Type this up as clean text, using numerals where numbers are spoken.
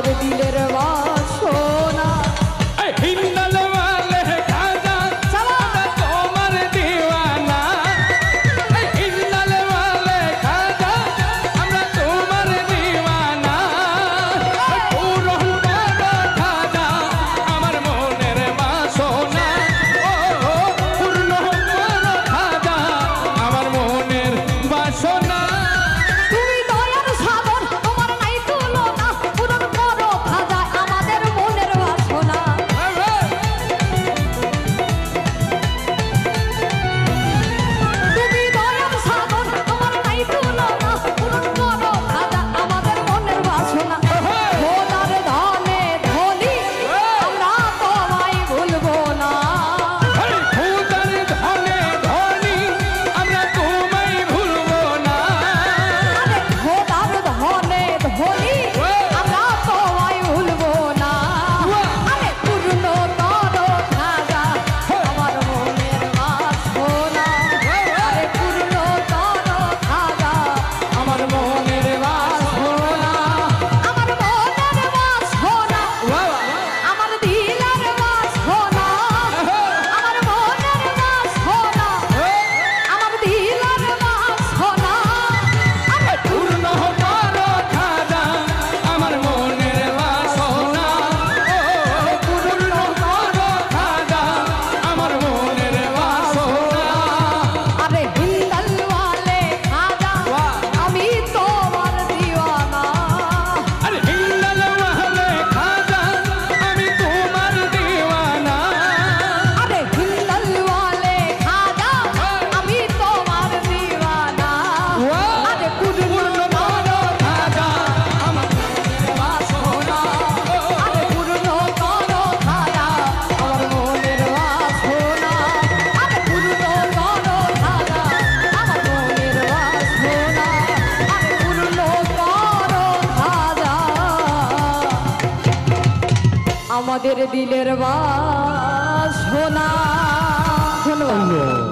আমাদের দিলের বাসনা হিন্দাল ওয়ালে খাজা আমরা তোমার দিওয়ানা হিন্দাল ওয়ালে খাজা আমরা তোমার দিওয়ানা পূরণ করো খাজা আমার মনের বাসনা ও পূর্ণ করো খাজা আমার মনের বাসনা তুমি দয়ার সাগর তোমার নাই তুলনা পূরণ করো খাজা আমাদের মনের বাসনা তুমি দয়ার সাগর তোমার নাই তুলনা পূরণ করো খাজা আমাদের মনের বাসনা খোদার ধনে ধনী আমরা তোমায় ভুলবো না খুদার ধনে ধনী আমরা তোমায় ভুলবো না আরে খোদার ধনে ধনী আমরা তোমায় ভুলবো না আরে পূর্ণ করো খাজা আমার মনের বাসনা আরে পূর্ণ করো খাজা আমার মনের বাসনা আমার মনের বাসনা আমার দিলের বাসনা আমার মনের বাসনা আমার দিলের বাসনা আরে পূর্ণ করো খাজা আমার মনের বাসনা পূর্ণ করো খাজা আমার মনের বাসনা আরে হিন্দাল ওয়ালে খাজা আমি তোমার দিওয়ানা আরে হিন্দাল ওয়ালে খাজা আমি তোমার দিওয়ানা আরে হিন্দাল ওয়ালে খাজা আমি তোমার দিওয়ানা আরে পূর্ণ করো খাজা আমার মনের বাসনা আরে পূর্ণ করো খাজা আমার মনের বাসনা আরে পূর্ণ করো খাজা আমার মনের বাসনা আরে পূর্ণ করো খাজা আমাদের দিলের বাসনা ধন্যবাদ।